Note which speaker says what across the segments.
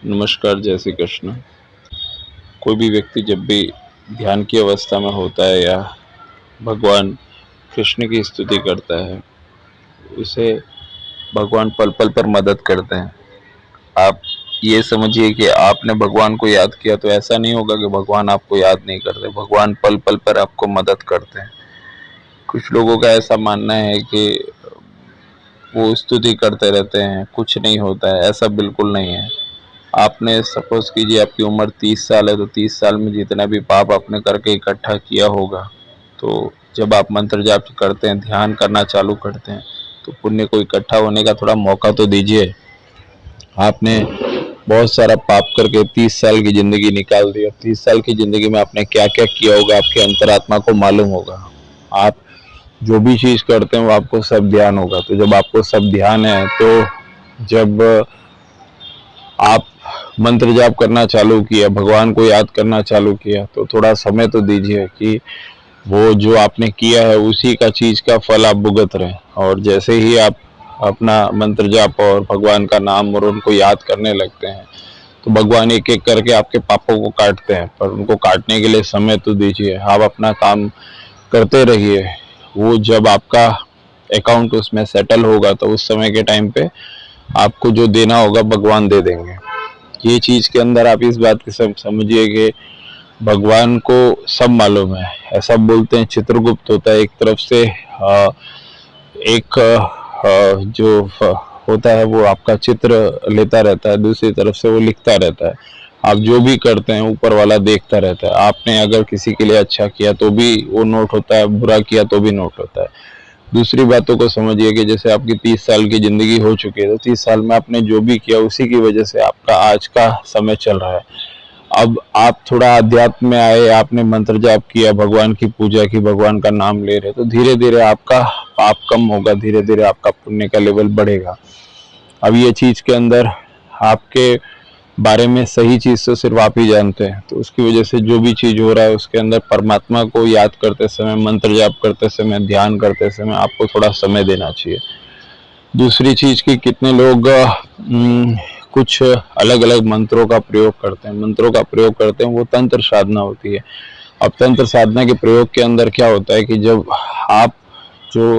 Speaker 1: नमस्कार, जय श्री कृष्ण। कोई भी व्यक्ति जब भी ध्यान की अवस्था में होता है या भगवान कृष्ण की स्तुति करता है, उसे भगवान पल पल पर मदद करते हैं। आप ये समझिए कि आपने भगवान को याद किया तो ऐसा नहीं होगा कि भगवान आपको याद नहीं करते। भगवान पल पल पर आपको मदद करते हैं। कुछ लोगों का ऐसा मानना है कि वो स्तुति करते रहते हैं, कुछ नहीं होता है। ऐसा बिल्कुल नहीं है। आपने सपोज कीजिए आपकी उम्र 30 साल है, तो 30 साल में जितना भी पाप आपने करके इकट्ठा किया होगा, तो जब आप मंत्र जाप करते हैं, ध्यान करना चालू करते हैं, तो पुण्य को इकट्ठा होने का थोड़ा मौका तो दीजिए। आपने बहुत सारा पाप करके 30 साल की ज़िंदगी निकाल दी। अब 30 साल की ज़िंदगी में आपने क्या क्या किया होगा, आपके अंतरात्मा को मालूम होगा। आप जो भी चीज़ करते हैं वो आपको सब ध्यान होगा। तो जब आपको सब ध्यान है, तो जब आप मंत्र जाप करना चालू किया, भगवान को याद करना चालू किया, तो थोड़ा समय तो दीजिए कि वो जो आपने किया है उसी का चीज़ का फल आप भुगत रहे हैं। और जैसे ही आप अपना मंत्र जाप और भगवान का नाम और उनको याद करने लगते हैं, तो भगवान एक एक करके आपके पापों को काटते हैं। पर उनको काटने के लिए समय तो दीजिए। आप अपना काम करते रहिए। वो जब आपका अकाउंट उसमें सेटल होगा, तो उस समय के टाइम पे आपको जो देना होगा भगवान दे देंगे। ये चीज़ के अंदर आप इस बात की समझिए कि भगवान को सब मालूम है। ऐसा बोलते हैं चित्रगुप्त होता है एक तरफ से, एक जो होता है वो आपका चित्र लेता रहता है, दूसरी तरफ से वो लिखता रहता है। आप जो भी करते हैं ऊपर वाला देखता रहता है। आपने अगर किसी के लिए अच्छा किया तो भी वो नोट होता है, बुरा किया तो भी नोट होता है। दूसरी बातों को समझिए कि जैसे आपकी 30 साल की ज़िंदगी हो चुकी है, तो 30 साल में आपने जो भी किया उसी की वजह से आपका आज का समय चल रहा है। अब आप थोड़ा अध्यात्म में आए, आपने मंत्र जाप किया, भगवान की पूजा की, भगवान का नाम ले रहे, तो धीरे धीरे आपका पाप कम होगा, धीरे धीरे आपका पुण्य का लेवल बढ़ेगा। अब ये चीज़ के अंदर आपके बारे में सही चीज़ तो सिर्फ आप ही जानते हैं। तो उसकी वजह से जो भी चीज़ हो रहा है उसके अंदर परमात्मा को याद करते समय, मंत्र जाप करते समय, ध्यान करते समय आपको थोड़ा समय देना चाहिए। दूसरी चीज़ कि कितने लोग कुछ अलग अलग मंत्रों का प्रयोग करते हैं। मंत्रों का प्रयोग करते हैं, वो तंत्र साधना होती है। अब तंत्र साधना के प्रयोग के अंदर क्या होता है कि जब आप जो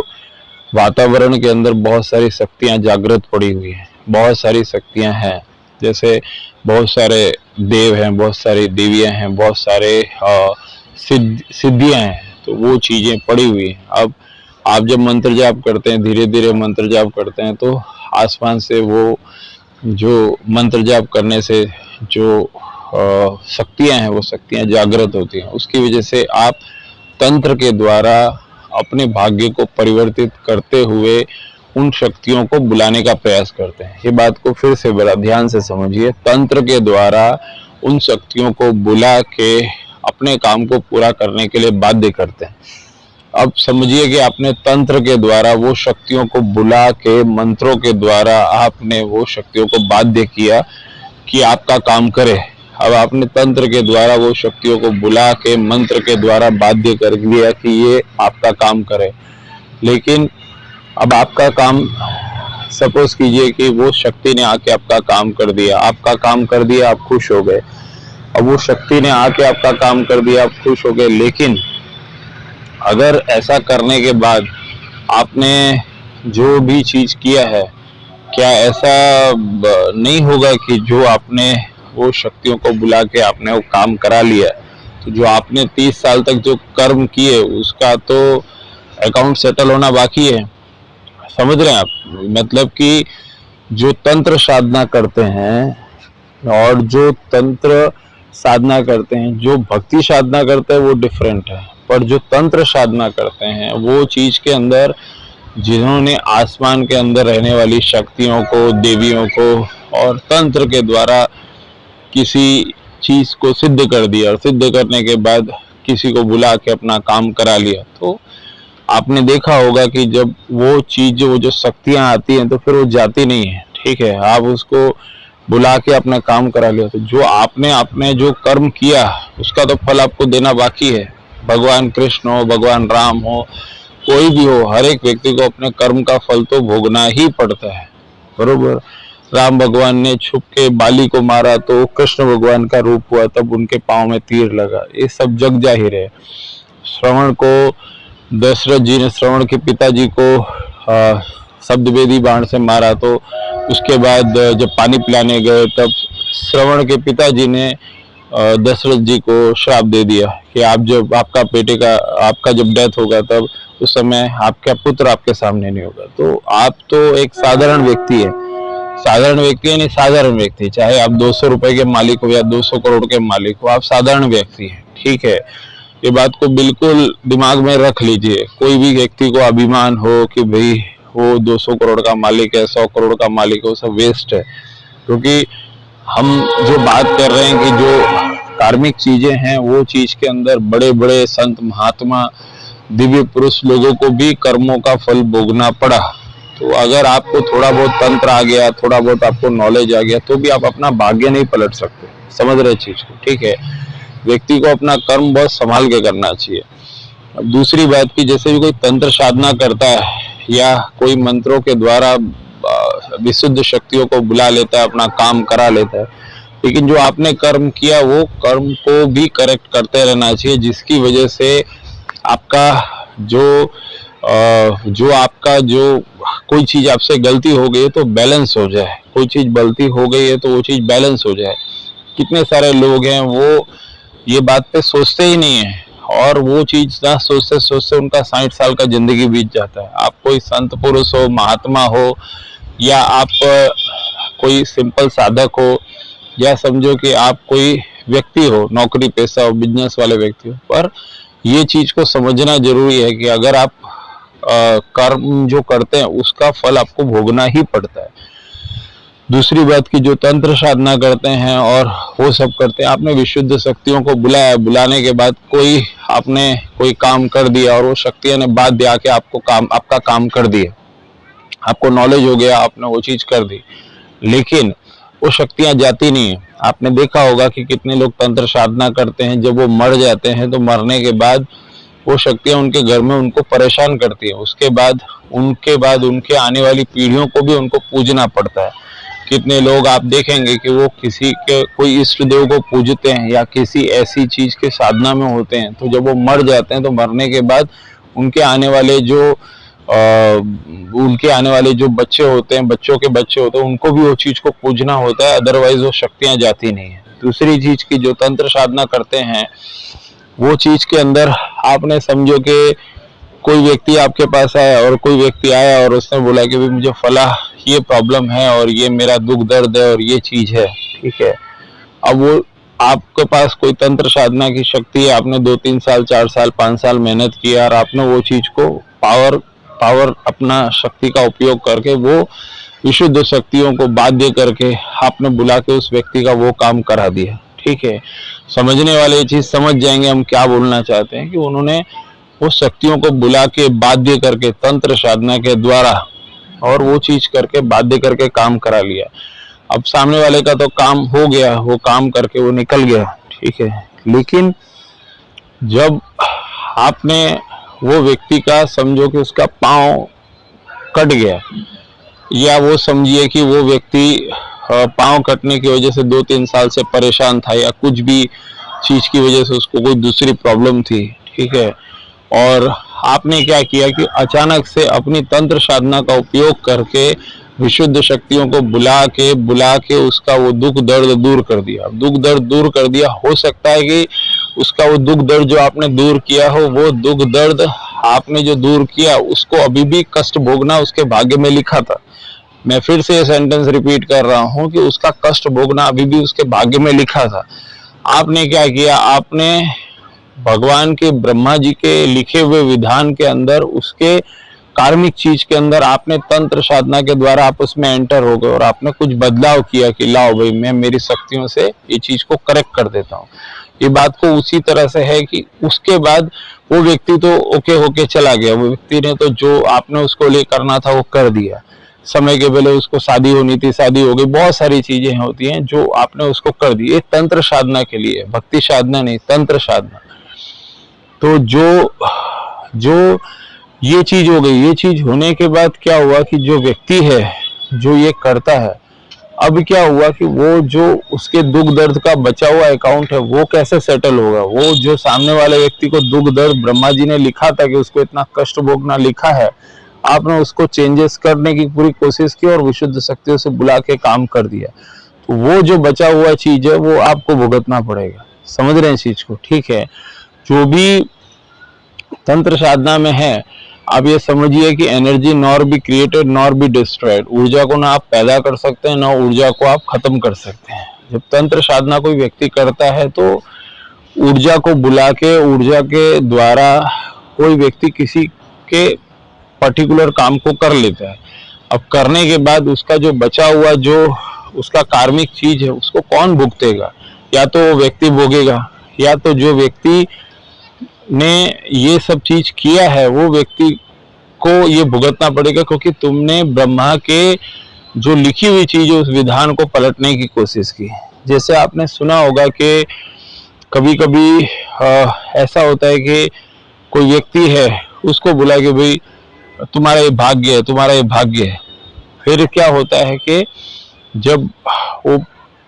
Speaker 1: वातावरण के अंदर बहुत सारी शक्तियाँ जागृत पड़ी हुई हैं, बहुत सारी शक्तियाँ हैं, जैसे बहुत सारे देव हैं, बहुत सारी देवियाँ हैं, बहुत सारे सिद्धियाँ हैं, तो वो चीज़ें पड़ी हुई हैं। अब आप जब मंत्र जाप करते हैं, धीरे धीरे मंत्र जाप करते हैं, तो आसमान से वो जो मंत्र जाप करने से जो शक्तियाँ हैं, वो शक्तियाँ जागृत होती हैं। उसकी वजह से आप तंत्र के द्वारा अपने भाग्य को परिवर्तित करते हुए उन शक्तियों को बुलाने का प्रयास करते हैं। ये बात को फिर से बड़ा ध्यान से समझिए। तंत्र के द्वारा उन शक्तियों को बुला के अपने काम को पूरा करने के लिए बाध्य करते हैं। अब समझिए कि आपने तंत्र के द्वारा वो शक्तियों को बुला के, मंत्रों के द्वारा आपने वो शक्तियों को बाध्य किया कि आपका काम करे। अब आपने तंत्र के द्वारा वो शक्तियों को बुला के, मंत्र के द्वारा बाध्य कर दिया कि ये आपका काम करे। लेकिन अब आपका काम, सपोज कीजिए कि वो शक्ति ने आके आपका काम कर दिया, आपका काम कर दिया, आप खुश हो गए। अब वो शक्ति ने आके आपका काम कर दिया, आप खुश हो गए, लेकिन अगर ऐसा करने के बाद आपने जो भी चीज किया है, क्या ऐसा नहीं होगा कि जो आपने वो शक्तियों को बुला के आपने वो काम करा लिया, तो जो आपने 30 साल तक जो कर्म किए उसका तो अकाउंट सेटल होना बाकी है। समझ रहे हैं आप? मतलब कि जो तंत्र साधना करते हैं और जो तंत्र साधना करते हैं, जो भक्ति साधना करते हैं, वो डिफरेंट है। पर जो तंत्र साधना करते हैं वो चीज के अंदर जिन्होंने आसमान के अंदर रहने वाली शक्तियों को, देवियों को और तंत्र के द्वारा किसी चीज को सिद्ध कर दिया, और सिद्ध करने के बाद किसी को बुला के अपना काम करा लिया, तो आपने देखा होगा कि जब वो चीज, वो जो शक्तियां आती हैं, तो फिर वो जाती नहीं है। ठीक है, आप उसको बुला के अपना काम करा लिया, तो जो आपने जो कर्म किया उसका तो फल आपको देना बाकी है। भगवान कृष्ण हो, भगवान राम हो, कोई भी हो, हर एक व्यक्ति को अपने कर्म का फल तो भोगना ही पड़ता है, बरोबर। राम भगवान ने छुप के बाली को मारा तो कृष्ण भगवान का रूप हुआ, तब उनके पांव में तीर लगा। ये सब जग जाहिर है। श्रवण को दशरथ जी ने, श्रवण के पिताजी को शब्दवेदी बाण से मारा, तो उसके बाद जब पानी पिलाने गए तब श्रवण के पिताजी ने दशरथ जी को श्राप दे दिया कि आप जब आपका जब डेथ होगा तब उस समय आपका पुत्र आपके सामने नहीं होगा। तो आप तो एक साधारण व्यक्ति है, नहीं साधारण व्यक्ति, चाहे आप 200 रुपए के मालिक हो या 200 करोड़ के मालिक हो, आप साधारण व्यक्ति हैं, ठीक है। ये बात को बिल्कुल दिमाग में रख लीजिए। कोई भी व्यक्ति को अभिमान हो कि भाई वो 200 करोड़ का मालिक है, 100 करोड़ का मालिक है, वो सब वेस्ट है। क्योंकि हम जो बात कर रहे हैं कि जो कार्मिक चीजें हैं, वो चीज के अंदर बड़े बड़े संत महात्मा दिव्य पुरुष लोगों को भी कर्मों का फल भोगना पड़ा। तो अगर आपको थोड़ा बहुत तंत्र आ गया, थोड़ा बहुत आपको नॉलेज आ गया, तो भी आप अपना भाग्य नहीं पलट सकते। समझ रहे चीज को, ठीक है। व्यक्ति को अपना कर्म बहुत संभाल के करना चाहिए। अब दूसरी बात की, जैसे भी कोई तंत्र साधना करता है या कोई मंत्रों के द्वारा विशुद्ध शक्तियों को बुला लेता है, अपना काम करा लेता है, लेकिन जो आपने कर्म किया वो कर्म को भी करेक्ट करते रहना चाहिए, जिसकी वजह से आपका जो कोई चीज आपसे गलती हो गई है तो बैलेंस हो जाए, कोई चीज गलती हो गई है तो वो चीज बैलेंस हो जाए। कितने सारे लोग हैं वो ये बात पे सोचते ही नहीं है, और वो चीज ना सोचते सोचते उनका 60 साल का जिंदगी बीत जाता है। आप कोई संत पुरुष हो, महात्मा हो, या आप कोई सिंपल साधक हो, या समझो कि आप कोई व्यक्ति हो, नौकरी पेशा हो, बिजनेस वाले व्यक्ति हो, पर ये चीज को समझना जरूरी है कि अगर आप कर्म जो करते हैं उसका फल आपको भोगना ही पड़ता है। दूसरी बात की, जो तंत्र साधना करते हैं और वो सब करते हैं, आपने विशुद्ध शक्तियों को बुलाया, बुलाने के बाद आपने कोई काम कर दिया और वो शक्तियां ने बाध्य आके आपका काम कर दिया, आपको नॉलेज हो गया, आपने वो चीज कर दी, लेकिन वो शक्तियां जाती नहीं है। आपने देखा होगा कि कितने लोग तंत्र साधना करते हैं, जब वो मर जाते हैं तो मरने के बाद वो शक्तियां उनके घर में उनको परेशान करती है। उसके बाद उनके आने वाली पीढ़ियों को भी उनको पूजना पड़ता है। कितने लोग आप देखेंगे कि वो कोई इष्ट देव को पूजते हैं या किसी ऐसी चीज के साधना में होते हैं, तो जब वो मर जाते हैं तो मरने के बाद उनके आने वाले जो बच्चे होते हैं, बच्चों के बच्चे होते हैं, उनको भी वो चीज को पूजना होता है, अदरवाइज वो शक्तियां जाती नहीं है। दूसरी चीज की, जो तंत्र साधना करते हैं वो चीज के अंदर आपने समझो कि कोई व्यक्ति आपके पास आया और कोई व्यक्ति आया और उसने बोला कि भाई मुझे फला ये प्रॉब्लम है और ये मेरा दुख दर्द है और ये चीज है, ठीक है। अब वो आपके पास कोई तंत्र साधना की शक्ति है, आपने 2-3 साल, 4 साल, 5 साल मेहनत की और आपने वो चीज को पावर अपना शक्ति का उपयोग करके वो विशुद्ध शक्तियों को बाध्य करके आपने बुला के उस व्यक्ति का वो काम करा दिया, ठीक है। समझने वाले ये चीज समझ जाएंगे हम क्या बोलना चाहते हैं, कि उन्होंने वो शक्तियों को बुला के बाध्य करके तंत्र साधना के द्वारा और वो चीज करके बाध्य करके काम करा लिया। अब सामने वाले का तो काम हो गया, वो काम करके वो निकल गया, ठीक है। लेकिन जब आपने वो व्यक्ति का समझो कि उसका पांव कट गया, या वो समझिए कि वो व्यक्ति पांव कटने की वजह से 2-3 साल से परेशान था, या कुछ भी चीज की वजह से उसको कोई दूसरी प्रॉब्लम थी, ठीक है। और आपने क्या किया कि अचानक से अपनी तंत्र साधना का उपयोग करके विशुद्ध शक्तियों को बुला के उसका वो दुख दर्द दूर कर दिया। दुख दर्द दूर कर दिया, हो सकता है कि उसका वो दुख दर्द जो आपने दूर किया हो, वो दुख दर्द आपने जो दूर किया उसको अभी भी कष्ट भोगना उसके भाग्य में लिखा था। मैं फिर से ये सेंटेंस रिपीट कर रहा हूं कि उसका कष्ट भोगना अभी भी उसके भाग्य में लिखा था। आपने क्या किया, आपने भगवान के ब्रह्मा जी के लिखे हुए विधान के अंदर, उसके कार्मिक चीज के अंदर आपने तंत्र साधना के द्वारा आप उसमें एंटर हो गए और आपने कुछ बदलाव किया कि लाओ भाई मैं मेरी शक्तियों से ये चीज को करेक्ट कर देता हूँ। ये बात को उसी तरह से है कि उसके बाद वो व्यक्ति तो ओके होके चला गया, वो व्यक्ति ने तो जो आपने उसको लिए करना था वो कर दिया। समय के पहले उसको शादी होनी थी, शादी हो गई, बहुत सारी चीजें होती हैं जो आपने उसको कर दी। ये तंत्र साधना के लिए, भक्ति साधना नहीं, तंत्र साधना। तो जो ये चीज हो गई, ये चीज होने के बाद क्या हुआ कि जो व्यक्ति है जो ये करता है अब क्या हुआ कि वो जो उसके दुख दर्द का बचा हुआ अकाउंट है वो कैसे सेटल होगा। वो जो सामने वाले व्यक्ति को दुख दर्द ब्रह्मा जी ने लिखा था कि उसको इतना कष्ट भोगना लिखा है, आपने उसको चेंजेस करने की पूरी कोशिश की और विशुद्ध शक्तियों से बुला के काम कर दिया, तो वो जो बचा हुआ चीज है वो आपको भुगतना पड़ेगा। समझ रहे हैं चीज को? ठीक है, जो भी तंत्र साधना में है, आप ये समझिए कि energy nor be created nor be destroyed. ऊर्जा को ना आप पैदा कर सकते हैं, ना ऊर्जा को आप खत्म कर सकते हैं। जब तंत्र साधना कोई व्यक्ति करता है तो ऊर्जा को बुला के, ऊर्जा के द्वारा कोई व्यक्ति किसी के पर्टिकुलर काम को कर लेता है। अब करने के बाद उसका जो बचा हुआ जो उसका कार्मिक चीज है उसको कौन भुगतेगा? या तो वो व्यक्ति भोगेगा, या तो जो व्यक्ति ने ये सब चीज किया है वो व्यक्ति को ये भुगतना पड़ेगा, क्योंकि तुमने ब्रह्मा के जो लिखी हुई चीज है उस विधान को पलटने की कोशिश की। जैसे आपने सुना होगा कि कभी कभी ऐसा होता है कि कोई व्यक्ति है, उसको बुला के भाई तुम्हारा ये भाग्य है, तुम्हारा ये भाग्य है। फिर क्या होता है कि जब वो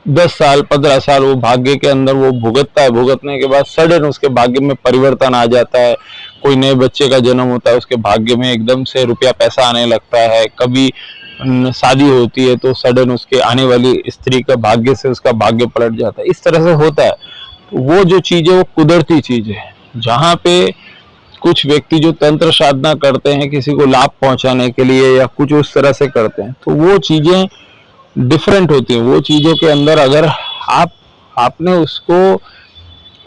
Speaker 1: 10 साल 15 साल वो भाग्य के अंदर वो भुगतता है, भुगतने के बाद सडन उसके भाग्य में परिवर्तन आ जाता है। कोई नए बच्चे का जन्म होता है, उसके भाग्य में एकदम से रुपया पैसा आने लगता है। कभी शादी होती है तो सडन उसके आने वाली स्त्री का भाग्य से उसका भाग्य पलट जाता है। इस तरह से होता है। तो वो जो चीज है वो कुदरती चीज है। जहाँ पे कुछ व्यक्ति जो तंत्र साधना करते हैं किसी को लाभ पहुंचाने के लिए या कुछ उस तरह से करते हैं, तो वो चीजें डिफरेंट होती है। वो चीजों के अंदर अगर आपने उसको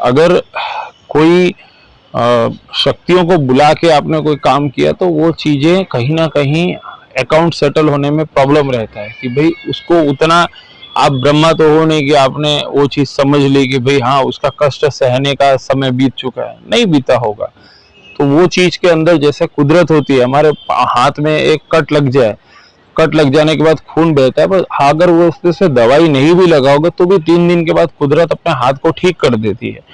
Speaker 1: अगर कोई शक्तियों को बुला के आपने कोई काम किया तो वो चीजें कहीं ना कहीं अकाउंट सेटल होने में प्रॉब्लम रहता है कि भाई उसको उतना, आप ब्रह्मा तो हो नहीं कि आपने वो चीज समझ ली कि भाई हाँ उसका कष्ट सहने का समय बीत चुका है, नहीं बीता होगा। तो वो चीज के अंदर जैसे कुदरत होती है, हमारे हाथ में एक कट लग जाए, कट लग जाने के बाद खून बहता है, पर अगर वो उसमें से दवाई नहीं भी लगाओगे तो भी 3 दिन के बाद कुदरत अपने हाथ को ठीक कर देती है।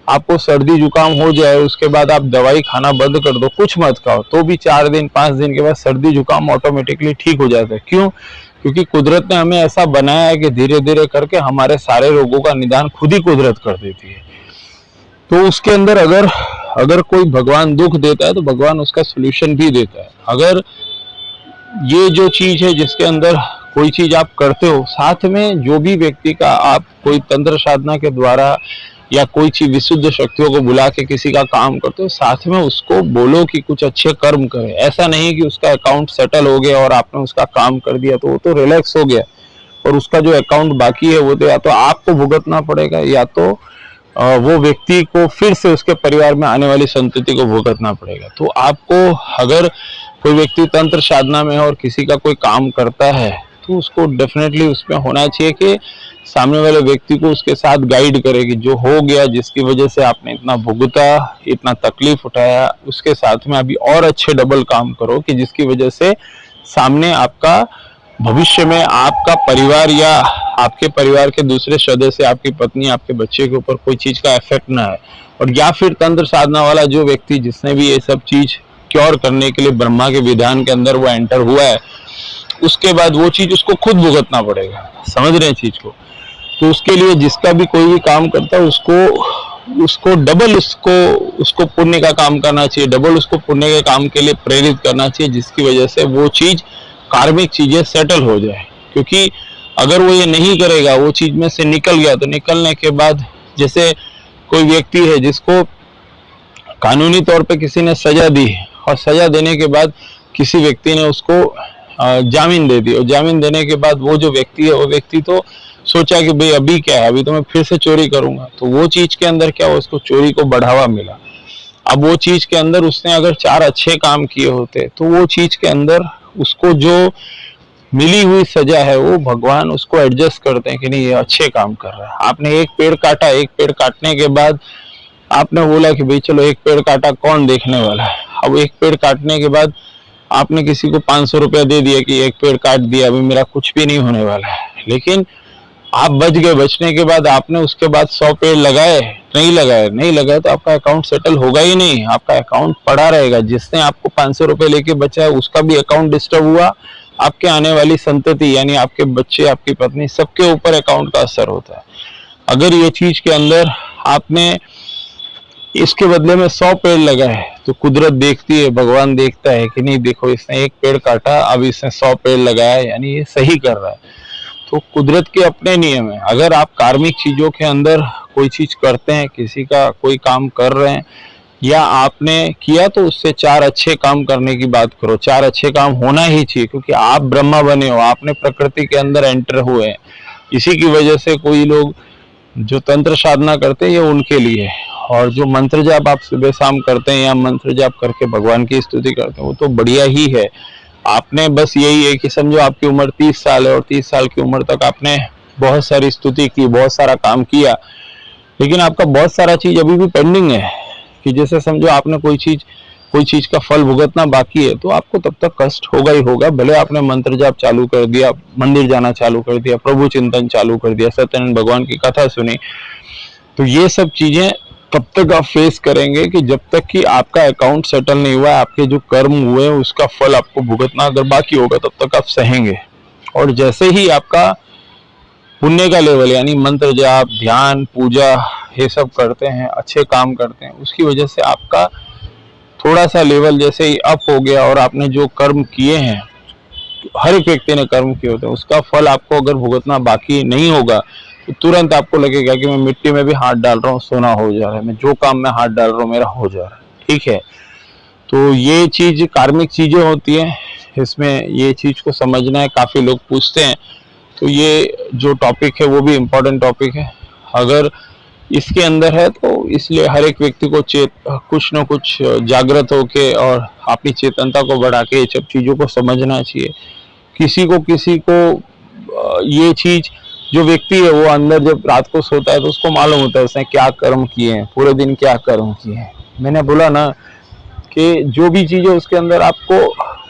Speaker 1: आपको सर्दी जुकाम हो जाए, उसके बाद आप दवाई खाना बंद कर दो, कुछ मत खाओ, तो भी 4 दिन 5 दिन के बाद सर्दी जुकाम ऑटोमेटिकली ठीक हो जाता है। क्यों? क्योंकि कुदरत ने हमें ऐसा बनाया है कि धीरे धीरे करके हमारे सारे रोगों का निदान खुद ही कुदरत कर देती है। तो उसके अंदर अगर कोई भगवान दुख देता है तो भगवान उसका सोल्यूशन भी देता है। अगर ये जो चीज है जिसके अंदर कोई चीज आप करते हो, साथ में जो भी व्यक्ति का आप कोई तंत्र साधना के द्वारा या कोई चीज विशुद्ध शक्तियों को बुला के किसी का काम करते हो, साथ में उसको बोलो कि कुछ अच्छे कर्म करे। ऐसा नहीं कि उसका अकाउंट सेटल हो गया और आपने उसका काम कर दिया तो वो तो रिलैक्स हो गया, और उसका जो अकाउंट बाकी है वो तो या तो आपको भुगतना पड़ेगा या तो वो व्यक्ति को फिर से उसके परिवार में आने वाली संतति को भुगतना पड़ेगा। तो आपको अगर कोई व्यक्ति तंत्र साधना में और किसी का कोई काम करता है तो उसको डेफिनेटली उसमें होना चाहिए कि सामने वाले व्यक्ति को उसके साथ गाइड करे कि जो हो गया, जिसकी वजह से आपने इतना भुगता, इतना तकलीफ उठाया, उसके साथ में अभी और अच्छे डबल काम करो कि जिसकी वजह से सामने आपका भविष्य में आपका परिवार या आपके परिवार के दूसरे सदस्य, आपकी पत्नी, आपके बच्चे के ऊपर कोई चीज का इफेक्ट ना है। और या फिर तंत्र साधना वाला जो व्यक्ति जिसने भी ये सब चीज क्योर करने के लिए ब्रह्मा के विधान के अंदर वो एंटर हुआ है, उसके बाद वो चीज उसको खुद भुगतना पड़ेगा। समझ रहे हैं चीज को? तो उसके लिए जिसका भी कोई भी काम करता है उसको डबल उसको पुण्य का काम करना चाहिए, डबल उसको पुण्य के काम के लिए प्रेरित करना चाहिए, जिसकी वजह से वो चीज कार्मिक चीजें सेटल हो जाए। क्योंकि अगर वो ये नहीं करेगा, वो चीज में से निकल गया, तो निकलने के बाद जैसे कोई व्यक्ति है जिसको कानूनी तौर पे किसी ने सजा दी और सजा देने के बाद किसी व्यक्ति ने उसको जामीन दे दी, और जामीन देने के बाद वो जो व्यक्ति है वो व्यक्ति तो सोचा कि भाई अभी क्या है, अभी तो मैं फिर से चोरी करूंगा। तो वो चीज के अंदर क्या हुआ, उसको चोरी को बढ़ावा मिला। अब वो चीज के अंदर उसने अगर 4 अच्छे काम किए होते तो वो चीज के अंदर उसको जो मिली हुई सजा है वो भगवान उसको एडजस्ट करते हैं कि नहीं ये अच्छे काम कर रहा है। आपने एक पेड़ काटा, एक पेड़ काटने के बाद आपने बोला कि भाई चलो एक पेड़ काटा, कौन देखने वाला है। अब एक पेड़ काटने के बाद आपने किसी को 500 रुपया दे दिया कि एक पेड़ काट दिया, अभी मेरा कुछ भी नहीं होने वाला है। लेकिन आप बच गए, बचने के बाद आपने उसके बाद 100 पेड़ लगाए, नहीं लगाए तो आपका अकाउंट सेटल होगा ही नहीं, आपका अकाउंट पड़ा रहेगा। जिसने आपको 500 रुपए लेके बचा है उसका भी अकाउंट डिस्टर्ब हुआ, आपके आने वाली संतति यानी आपके बच्चे, आपकी पत्नी, सबके ऊपर अकाउंट का असर होता है। अगर ये चीज के अंदर आपने इसके बदले में 100 पेड़ लगाए तो कुदरत देखती है, भगवान देखता है कि नहीं देखो इसने एक पेड़ काटा, अब इसने 100 पेड़ लगाया, यानी ये सही कर रहा है। तो कुदरत के अपने नियम है। अगर आप कार्मिक चीजों के अंदर कोई चीज करते हैं, किसी का कोई काम कर रहे हैं या आपने किया, तो उससे 4 अच्छे काम करने की बात करो। 4 अच्छे काम होना ही चाहिए, क्योंकि आप ब्रह्मा बने हो, आपने प्रकृति के अंदर एंटर हुए हैं। इसी की वजह से कोई लोग जो तंत्र साधना करते हैं ये उनके लिए, और जो मंत्र जाप आप सुबह शाम करते हैं या मंत्र जाप करके भगवान की स्तुति करते हैं वो तो बढ़िया ही है। आपने बस यही है कि समझो आपकी उम्र 30 साल है और 30 साल की उम्र तक आपने बहुत सारी स्तुति की, बहुत सारा काम किया, लेकिन आपका बहुत सारा चीज अभी भी पेंडिंग है। कि जैसे समझो आपने कोई चीज का फल भुगतना बाकी है, तो आपको तब तक कष्ट होगा ही होगा। भले आपने मंत्र जाप चालू कर दिया, मंदिर जाना चालू कर दिया, प्रभु चिंतन चालू कर दिया, सत्यानंद भगवान की कथा सुनी, तो ये सब चीजें तब तक आप फेस करेंगे कि जब तक कि आपका अकाउंट सेटल नहीं हुआ है, आपके जो कर्म हुए हैं उसका फल आपको भुगतना अगर बाकी होगा तब तक आप सहेंगे। और जैसे ही आपका पुण्य का लेवल यानी मंत्र जाप, ध्यान, पूजा ये सब करते हैं, अच्छे काम करते हैं, उसकी वजह से आपका थोड़ा सा लेवल जैसे ही अप हो गया और आपने जो कर्म किए हैं, हर एक व्यक्ति ने कर्म किए होते हैं, उसका फल आपको अगर भुगतना बाकी नहीं होगा तो तुरंत आपको लगेगा कि मैं मिट्टी में भी हाथ डाल रहा हूँ, सोना हो जा रहा है, मैं जो काम में हाथ डाल रहा हूँ मेरा हो जा रहा है। ठीक है, तो ये चीज कार्मिक चीजें होती है, इसमें ये चीज को समझना है। काफी लोग पूछते हैं, तो ये जो टॉपिक है वो भी इम्पोर्टेंट टॉपिक है। अगर इसके अंदर है तो इसलिए हर एक व्यक्ति को कुछ न कुछ जागृत होके और अपनी चेतनता को बढ़ा के ये सब चीजों को समझना चाहिए। किसी को ये चीज, जो व्यक्ति है वो अंदर जब रात को सोता है तो उसको मालूम होता है उसने क्या कर्म किए हैं, पूरे दिन क्या कर्म किए हैं। मैंने बोला ना कि जो भी चीज है उसके अंदर आपको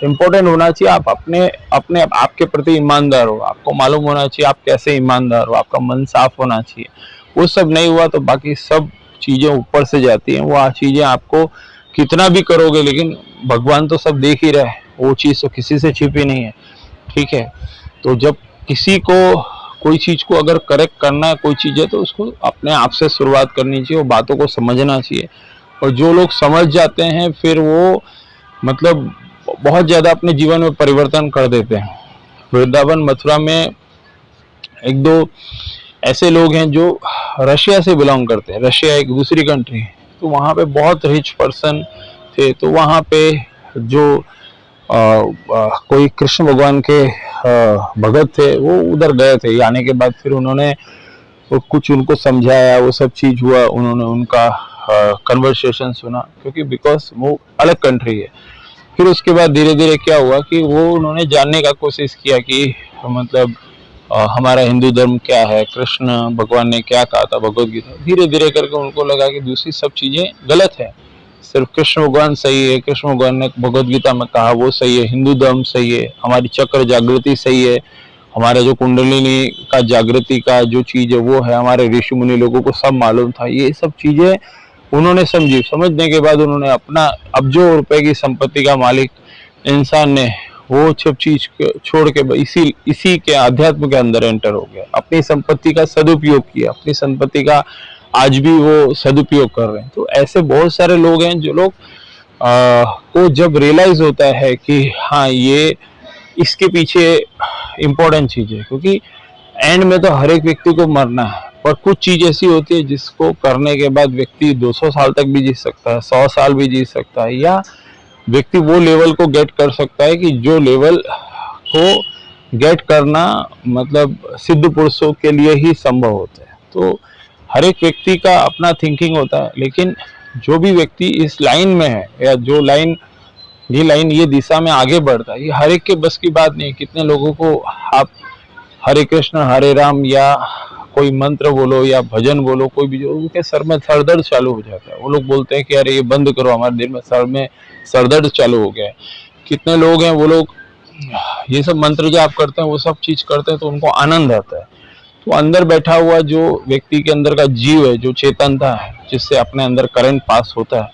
Speaker 1: इम्पोर्टेंट होना चाहिए, आप अपने आपके प्रति ईमानदार हो, आपको मालूम होना चाहिए आप कैसे ईमानदार हो, आपका मन साफ होना चाहिए। वो सब नहीं हुआ तो बाकी सब चीजें ऊपर से जाती हैं। वो चीजें आपको कितना भी करोगे, लेकिन भगवान तो सब देख ही रहा है, वो चीज तो किसी से छिपी नहीं है। ठीक है, तो जब किसी को कोई चीज को अगर करेक्ट करना है कोई चीज है तो उसको अपने आप से शुरुआत करनी चाहिए, वो बातों को समझना चाहिए। और जो लोग समझ जाते हैं फिर वो मतलब बहुत ज्यादा अपने जीवन में परिवर्तन कर देते हैं। वृंदावन मथुरा में एक दो ऐसे लोग हैं जो रशिया से बिलोंग करते हैं, रशिया एक दूसरी कंट्री है, तो वहाँ पे बहुत रिच पर्सन थे। तो वहाँ पे जो कोई कृष्ण भगवान के भगत थे वो उधर गए थे। आने के बाद फिर उन्होंने कुछ उनको समझाया, वो सब चीज हुआ, उन्होंने उनका कन्वर्सेशन सुना, क्योंकि बिकॉज वो अलग कंट्री है। फिर उसके बाद धीरे धीरे क्या हुआ कि वो उन्होंने जानने का कोशिश किया कि मतलब हमारा हिंदू धर्म क्या है, कृष्ण भगवान ने क्या कहा था भगवद गीता। धीरे धीरे करके उनको लगा कि दूसरी सब चीजें गलत है, सिर्फ कृष्ण भगवान सही है, कृष्ण भगवान ने भगवद गीता में कहा वो सही है, हिंदू धर्म सही है, हमारी चक्र जागृति सही है, हमारा जो कुंडलिनी का जागृति का जो चीज है वो है, हमारे ऋषि मुनि लोगों को सब मालूम था। ये सब चीजें उन्होंने समझी। समझने के बाद उन्होंने अपना अब्जों रुपए की संपत्ति का मालिक इंसान ने वो सब चीज छोड़ के इसी के अध्यात्म के अंदर एंटर हो गया, अपनी संपत्ति का सदुपयोग किया, अपनी संपत्ति का आज भी वो सदुपयोग कर रहे हैं। तो ऐसे बहुत सारे लोग हैं जो लोग को जब रियलाइज होता है कि हाँ ये इसके पीछे इम्पोर्टेंट चीज है, क्योंकि एंड में तो हर एक व्यक्ति को मरना है, पर कुछ चीज ऐसी होती है जिसको करने के बाद व्यक्ति 200 साल तक भी जी सकता है, 100 साल भी जी सकता है, या व्यक्ति वो लेवल को गेट कर सकता है कि जो लेवल को गेट करना मतलब सिद्ध पुरुषों के लिए ही संभव होता है। तो हर एक व्यक्ति का अपना थिंकिंग होता है, लेकिन जो भी व्यक्ति इस लाइन में है या जो लाइन ये दिशा में आगे बढ़ता है, ये हर एक के बस की बात नहीं। कितने लोगों को आप हरे कृष्ण हरे राम या कोई मंत्र बोलो या भजन बोलो, कोई भी, जो उनके सर में सरदर्द चालू हो जाता है। वो लोग बोलते हैं कि अरे ये बंद करो, हमारे दिल में सरदर्द चालू हो गया है। कितने लोग हैं वो लोग ये सब मंत्र जाप करते हैं, वो सब चीज करते हैं तो उनको आनंद आता है। तो अंदर बैठा हुआ जो व्यक्ति के अंदर का जीव है, जो चेतनता है, जिससे अपने अंदर करंट पास होता है,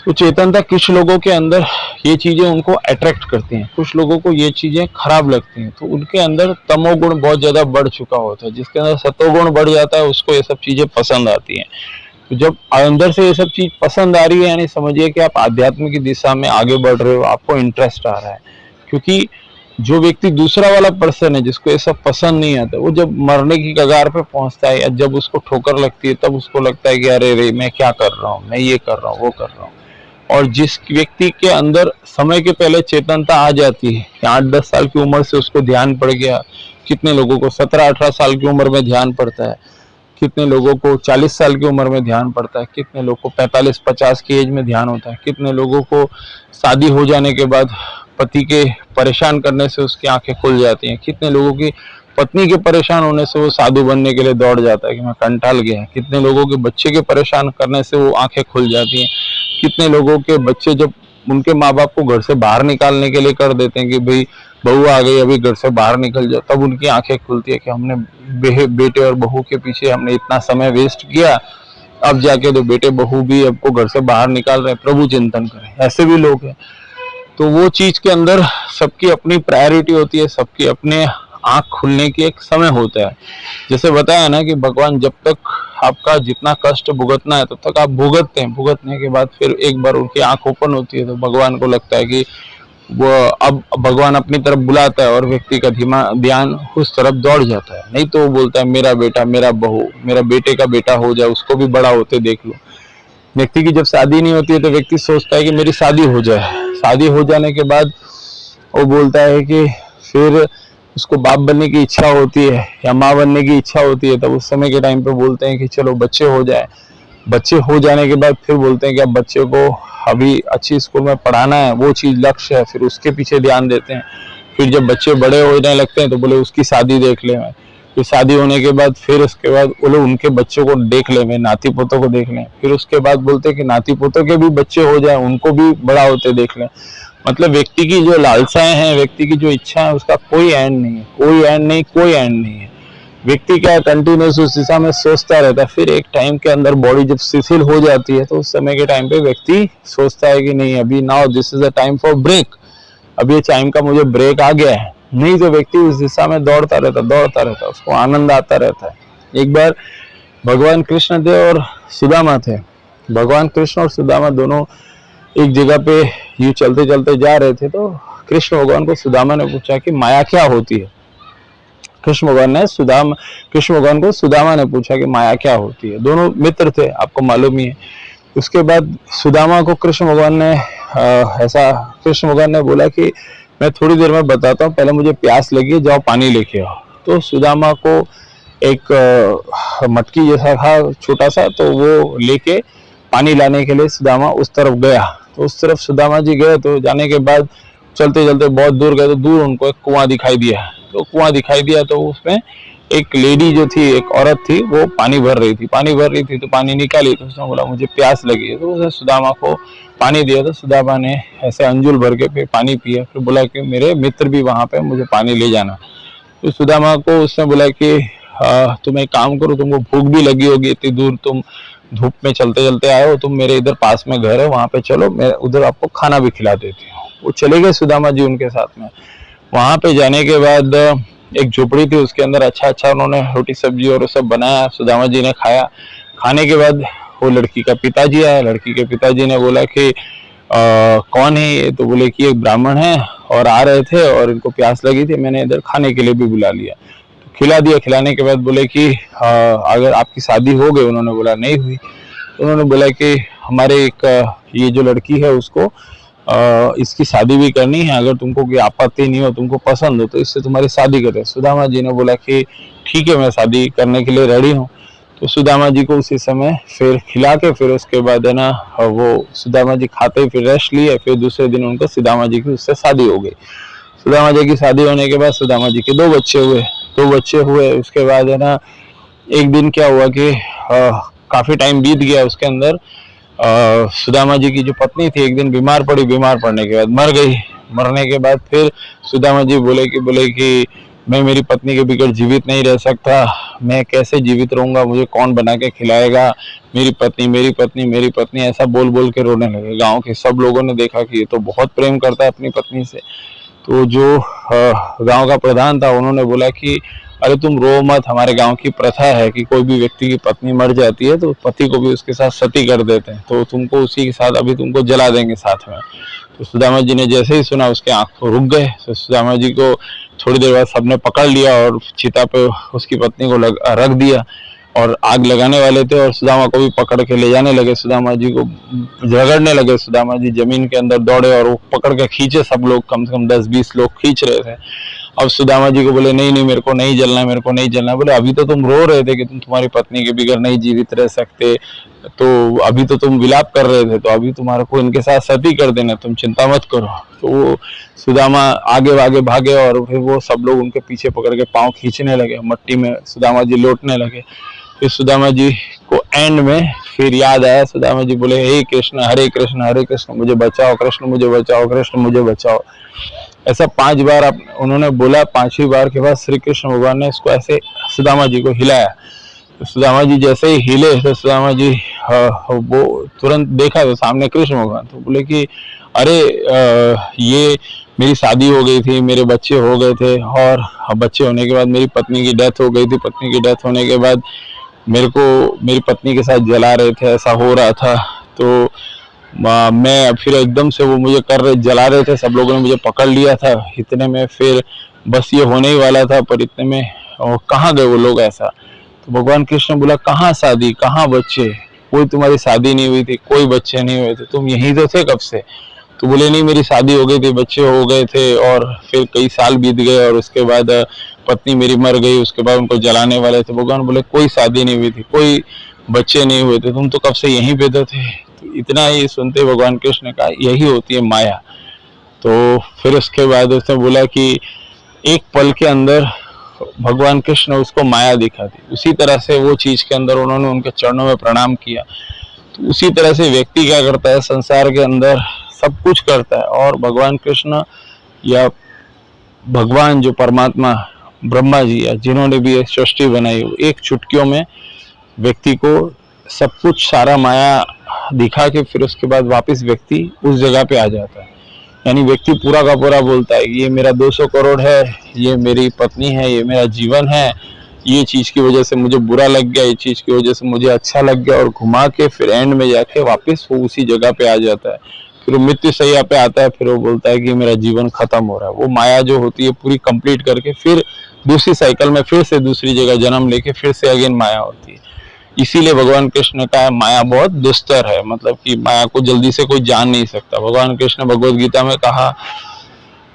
Speaker 1: तो चेतनता कुछ लोगों के अंदर ये चीजें उनको अट्रैक्ट करती हैं, कुछ लोगों को ये चीजें खराब लगती हैं, तो उनके अंदर तमोगुण बहुत ज्यादा बढ़ चुका होता है। जिसके अंदर सतोगुण बढ़ जाता है उसको ये सब चीजें पसंद आती हैं। तो जब अंदर से ये सब चीज पसंद आ रही है, यानी समझिए कि आप आध्यात्म की दिशा में आगे बढ़ रहे हो, आपको इंटरेस्ट आ रहा है। क्योंकि जो व्यक्ति दूसरा वाला पर्सन है जिसको ये सब पसंद नहीं आता, वो जब मरने की कगार पे पहुंचता है या जब उसको ठोकर लगती है, तब उसको लगता है कि अरे रे मैं क्या कर रहा हूँ, मैं ये कर रहा हूँ, वो कर रहा हूँ। और जिस व्यक्ति के अंदर समय के पहले चेतनता आ जाती है कि 8-10 साल की उम्र से उसको ध्यान पड़ गया, कितने लोगों को 17-18 साल की उम्र में ध्यान पड़ता है, कितने लोगों को 40 साल की उम्र में ध्यान पड़ता है, कितने लोगों को 45-50 की एज में ध्यान होता है, कितने लोगों को शादी हो जाने के बाद पति के परेशान करने से उसकी आंखें खुल जाती हैं, कितने लोगों की पत्नी के परेशान होने से वो साधु बनने के लिए दौड़ जाता है कि मैं कंटाल गया, कितने लोगों के बच्चे के परेशान करने से वो आंखें खुल जाती हैं, कितने लोगों के बच्चे जब उनके माँ बाप को घर से बाहर निकालने के लिए कर देते हैं कि भाई बहू आ गई अभी घर से बाहर निकल जाओ, तब उनकी आंखें खुलती है कि हमने बेटे और बहू के पीछे हमने इतना समय वेस्ट किया, अब जाके तो बेटे बहू भी आपको घर से बाहर निकाल रहे हैं, प्रभु चिंतन करें। ऐसे भी लोग हैं। तो वो चीज के अंदर सबकी अपनी प्रायोरिटी होती है, सबकी अपने आंख खुलने की एक समय होता है। जैसे बताया ना कि भगवान जब तक आपका जितना कष्ट भुगतना है तब तक आप भुगतते हैं, भुगतने के बाद फिर एक बार उनकी आंख ओपन होती है तो भगवान को लगता है कि वो अब भगवान अपनी तरफ बुलाता है और व्यक्ति का ध्यान उस तरफ दौड़ जाता है। नहीं तो वो बोलता है मेरा बेटा, मेरा बहू, मेरा बेटे का बेटा हो जाए, उसको भी बड़ा होते देख लो। व्यक्ति की जब शादी नहीं होती है तो व्यक्ति सोचता है कि मेरी शादी हो जाए, शादी हो जाने के बाद वो बोलता है कि फिर उसको बाप बनने की इच्छा होती है या माँ बनने की इच्छा होती है, तब उस समय के टाइम पे बोलते हैं कि चलो बच्चे हो जाए। बच्चे हो जाने के बाद फिर बोलते हैं कि अब बच्चे को अभी अच्छी स्कूल में पढ़ाना है, वो चीज लक्ष्य है, फिर उसके पीछे ध्यान देते हैं। फिर जब बच्चे बड़े होने लगते हैं तो बोले उसकी शादी देख ले, फिर शादी होने के बाद फिर उसके बाद बोले उनके बच्चों को देख ले, मैं नाती पोतों को देख लें। फिर उसके बाद बोलते हैं कि नाती पोतों के भी बच्चे हो जाए, उनको भी बड़ा होते देख लें। मतलब व्यक्ति की जो लालसाएं हैं, व्यक्ति की जो इच्छा है, उसका कोई एंड नहीं है, कोई एंड नहीं, कोई एंड नहीं है। व्यक्ति क्या कंटिन्यूस उस दिशा में सोचता रहता है। फिर एक टाइम के अंदर बॉडी जब शिथिल हो जाती है तो उस समय के टाइम पे व्यक्ति सोचता है कि नहीं अभी now this is a time for break, अब ये टाइम का मुझे ब्रेक आ गया है। नहीं तो व्यक्ति उस दिशा में दौड़ता रहता, उसको आनंद आता रहता है। एक बार भगवान कृष्ण थे और सुदामा थे। भगवान कृष्ण और सुदामा दोनों एक जगह पे यूं चलते चलते जा रहे थे तो कृष्ण भगवान को सुदामा ने पूछा कि माया क्या होती है। कृष्ण भगवान को सुदामा ने पूछा कि माया क्या होती है। दोनों मित्र थे, आपको मालूम ही है। उसके बाद सुदामा को कृष्ण भगवान ने बोला कि मैं थोड़ी देर में बताता हूँ, पहले मुझे प्यास लगी है, जाओ पानी लेके आओ। तो सुदामा को एक मटकी जैसा था छोटा सा, तो वो लेके पानी लाने के लिए सुदामा उस तरफ गया। तो उस तरफ सुदामा जी गए, तो जाने के बाद चलते चलते बहुत दूर गए तो दूर उनको एक कुआं दिखाई दिया। तो कुआं दिखाई दिया तो उसमें एक लेडी जो थी, एक औरत थी, वो पानी भर रही थी तो पानी निकाली। तो उसने बोला मुझे प्यास लगी है, तो उसने सुदामा को पानी दिया। तो सुदामा ने ऐसे अंजुल भर के फिर पानी पिया, फिर बोला कि मेरे मित्र भी वहां पे, मुझे पानी ले जाना। तो सुदामा को उसने बोला कि तुम एक काम करो, तुमको भूख भी लगी होगी, इतनी दूर तुम धूप में चलते चलते आए हो, तुम मेरे इधर पास में घर है, वहां पे चलो, मैं उधर आपको खाना भी खिला देती हूँ। वो चले गए सुदामा जी उनके साथ में। वहां पे जाने के बाद एक झोपड़ी थी, उसके अंदर अच्छा उन्होंने रोटी सब्जी और सब बनाया। सुदामा जी ने खाया। खाने के बाद वो लड़की का पिताजी आया। लड़की के पिताजी ने बोला कि कौन है ये? तो बोले कि एक ब्राह्मण है और आ रहे थे और इनको प्यास लगी थी, मैंने इधर खाने के लिए भी बुला लिया। तो खिला दिया। खिलाने के बाद बोले कि अगर आपकी शादी हो गई? उन्होंने बोला नहीं हुई। तो उन्होंने बोला कि हमारे एक ये जो लड़की है उसको इसकी शादी भी करनी है, अगर तुमको कोई आपत्ति नहीं हो, तुमको पसंद हो तो इससे तुम्हारी शादी करें। सुदामा जी ने बोला कि ठीक है, मैं शादी करने के लिए रेडी हूँ। तो सुदामा जी को उसी समय फिर खिला के फिर उसके बाद है ना वो सुदामा जी खाते ही फिर रेस्ट लिए। फिर दूसरे दिन उनको सुदामा जी की उससे शादी हो गई। सुदामा जी की शादी होने के बाद सुदामा जी के 2 बच्चे हुए। उसके बाद है ना एक दिन क्या हुआ कि काफी टाइम बीत गया। उसके अंदर सुदामा जी की जो पत्नी थी एक दिन बीमार पड़ी। बीमार पड़ने के बाद मर गई। मरने के बाद फिर सुदामा जी बोले कि मैं मेरी पत्नी के बगैर जीवित नहीं रह सकता, मैं कैसे जीवित रहूंगा, मुझे कौन बना के खिलाएगा, मेरी पत्नी मेरी पत्नी मेरी पत्नी, ऐसा बोल बोल के रोने लगे। गांव के सब लोगों ने देखा कि ये तो बहुत प्रेम करता है अपनी पत्नी से। तो जो गांव का प्रधान था उन्होंने बोला कि अरे तुम रो मत, हमारे गांव की प्रथा है कि कोई भी व्यक्ति की पत्नी मर जाती है तो पति को भी उसके साथ सती कर देते हैं, तो तुमको उसी के साथ अभी तुमको जला देंगे साथ में। तो सुदामा जी ने जैसे ही सुना उसके आंख रुक गए। तो सुदामा जी को थोड़ी देर बाद सबने पकड़ लिया और चिता पे उसकी पत्नी को रख दिया और आग लगाने वाले थे, और सुदामा को भी पकड़ के ले जाने लगे। सुदामा जी को झगड़ने लगे। सुदामा जी जमीन के अंदर दौड़े और वो पकड़ के खींचे, सब लोग कम से कम 10-20 लोग खींच रहे थे। अब सुदामा जी को बोले नहीं नहीं मेरे को नहीं जलना, मेरे को नहीं जलना। बोले अभी तो तुम रो रहे थे कि तुम तुम्हारी पत्नी के बिगड़ नहीं जीवित रह सकते, तो अभी तो तुम विलाप कर रहे थे, तो अभी तुम्हारे को इनके साथ सती कर देना, तुम चिंता मत करो। तो वो सुदामा आगे आगे भागे और फिर वो सब लोग उनके पीछे पकड़ के पाँव खींचने लगे, मट्टी में सुदामा जी लौटने लगे। फिर सुदामा जी को एंड में फिर याद आया। सुदामा जी बोले हे कृष्ण हरे कृष्ण मुझे बचाओ, कृष्ण मुझे बचाओ, कृष्ण मुझे बचाओ। ऐसा 5 बार उन्होंने बोला। 5वीं बार के बाद श्री कृष्ण भगवान ने इसको ऐसे सुदामा जी को हिलाया। तो सुदामा जी जैसे ही हिले तो सुदामा जी वो तुरंत देखा तो सामने कृष्ण भगवान। तो बोले कि अरे ये मेरी शादी हो गई थी, मेरे बच्चे हो गए थे, और बच्चे होने के बाद मेरी पत्नी की डेथ हो गई थी। पत्नी की डेथ होने के बाद मेरे को मेरी पत्नी के साथ जला रहे थे, ऐसा हो रहा था। तो मैं फिर एकदम से वो मुझे जला रहे थे, सब लोगों ने मुझे पकड़ लिया था। इतने में फिर बस ये होने ही वाला था, पर इतने में कहाँ गए वो लोग ऐसा। तो भगवान कृष्ण बोला कहाँ शादी, कहाँ बच्चे, कोई तुम्हारी शादी नहीं हुई थी, कोई बच्चे नहीं हुए थे, तुम यहीं तो थे कब से। तो बोले नहीं मेरी शादी हो गई थी, बच्चे हो गए थे, और फिर कई साल बीत गए और उसके बाद पत्नी मेरी मर गई, उसके बाद उनको जलाने वाले थे। भगवान बोले कोई शादी नहीं हुई थी, कोई बच्चे नहीं हुए थे, तुम तो कब से यहीं पे तो थे। तो इतना ही सुनते भगवान कृष्ण ने कहा यही होती है माया। तो फिर उसके बाद उसने बोला कि एक पल के अंदर भगवान कृष्ण उसको माया दिखा दी। उसी तरह से वो चीज के अंदर उन्होंने उनके चरणों में प्रणाम किया। तो उसी तरह से व्यक्ति क्या करता है, संसार के अंदर सब कुछ करता है, और भगवान कृष्ण या भगवान जो परमात्मा ब्रह्मा जी या जिन्होंने भी एक सृष्टि बनाई, एक चुटकियों में व्यक्ति को सब कुछ सारा माया दिखा के फिर उसके बाद वापस व्यक्ति उस जगह पे आ जाता है। यानी व्यक्ति पूरा का पूरा बोलता है कि ये मेरा 200 करोड़ है, ये मेरी पत्नी है, ये मेरा जीवन है, ये चीज की वजह से मुझे बुरा लग गया, ये चीज की वजह से मुझे अच्छा लग गया, और घुमा के फिर एंड में जाके वापस वो उसी जगह पे आ जाता है। फिर वो मृत्यु सैया पे आता है, फिर वो बोलता है कि मेरा जीवन खत्म हो रहा है। वो माया जो होती है पूरी कंप्लीट करके फिर दूसरी साइकिल में फिर से दूसरी जगह जन्म लेके फिर से अगेन माया होती है। इसीलिए भगवान कृष्ण ने कहा माया बहुत दुस्तर है, मतलब कि माया को जल्दी से कोई जान नहीं सकता। भगवान कृष्ण ने भगवद गीता में कहा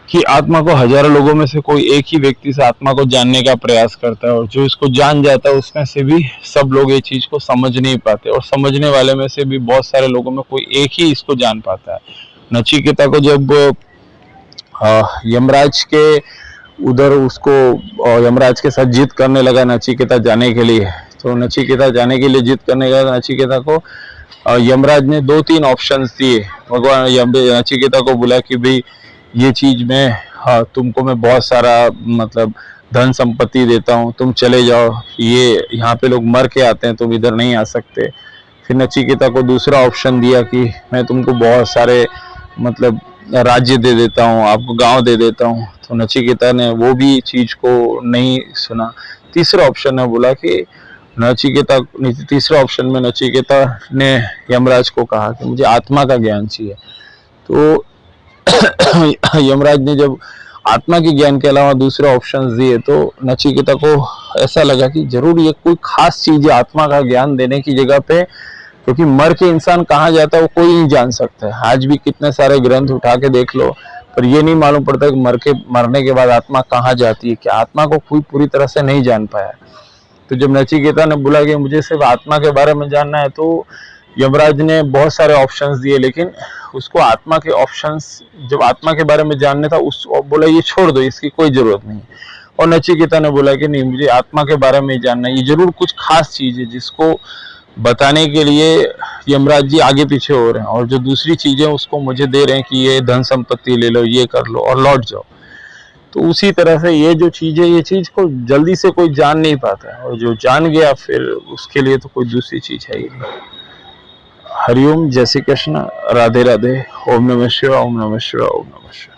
Speaker 1: कि आत्मा को हजारों लोगों में से कोई एक ही व्यक्ति से आत्मा को जानने का प्रयास करता है, और जो इसको जान जाता है उसमें से भी सब लोग ये चीज को समझ नहीं पाते, और समझने वाले में से भी बहुत सारे लोगों में कोई एक ही इसको जान पाता है। नचिकेता को जब यमराज के उधर उसको यमराज के साथ जीत करने लगा नचिकेता जाने के लिए, तो नचिकेता जाने के लिए जिद करने का नचिकेता को यमराज ने 2-3 ऑप्शंस दिए। भगवान नचिकेता को बोला कि भाई ये चीज में तुमको मैं बहुत सारा मतलब धन संपत्ति देता हूँ, तुम चले जाओ, ये यहाँ पे लोग मर के आते हैं, तुम इधर नहीं आ सकते। फिर नचिकेता को दूसरा ऑप्शन दिया कि मैं तुमको बहुत सारे मतलब राज्य दे देता हूँ, आपको गांव दे देता हूँ। तो नचिकेता ने वो भी चीज को नहीं सुना। तीसरा ऑप्शन ने बोला कि तीसरे ऑप्शन में नचिकेता ने यमराज को कहा कि मुझे आत्मा का ज्ञान चाहिए। तो यमराज ने जब आत्मा के ज्ञान के अलावा दूसरे ऑप्शंस दिए तो नचिकेता को ऐसा लगा कि जरूर ये कोई खास चीज है आत्मा का ज्ञान देने की जगह पे, क्योंकि मर के इंसान कहाँ जाता है वो कोई नहीं जान सकता है। आज भी कितने सारे ग्रंथ उठा के देख लो, पर ये नहीं मालूम पड़ता कि मरने के बाद आत्मा कहाँ जाती है, कि आत्मा को कोई पूरी तरह से नहीं जान पाया। तो जब नचिकेता ने बोला कि मुझे सिर्फ आत्मा के बारे में जानना है, तो यमराज ने बहुत सारे ऑप्शंस दिए, लेकिन उसको आत्मा के ऑप्शंस जब आत्मा के बारे में जानना था उस बोला ये छोड़ दो, इसकी कोई जरूरत नहीं। और नचिकेता ने बोला कि नहीं, मुझे आत्मा के बारे में जानना है, ये जरूर कुछ खास चीज है जिसको बताने के लिए यमराज जी आगे पीछे हो रहे हैं, और जो दूसरी चीजें उसको मुझे दे रहे हैं कि ये धन संपत्ति ले लो, ये कर लो और लौट जाओ।
Speaker 2: तो उसी तरह से ये जो चीज़ है, ये चीज़ को जल्दी से कोई जान नहीं पाता है, और जो जान गया फिर उसके लिए तो कोई दूसरी चीज़ है ही नहीं। हरिओम, जय श्री कृष्ण, राधे राधे, ओम नमः शिवाय, ओम नमः शिवाय, ओम नमः शिवाय।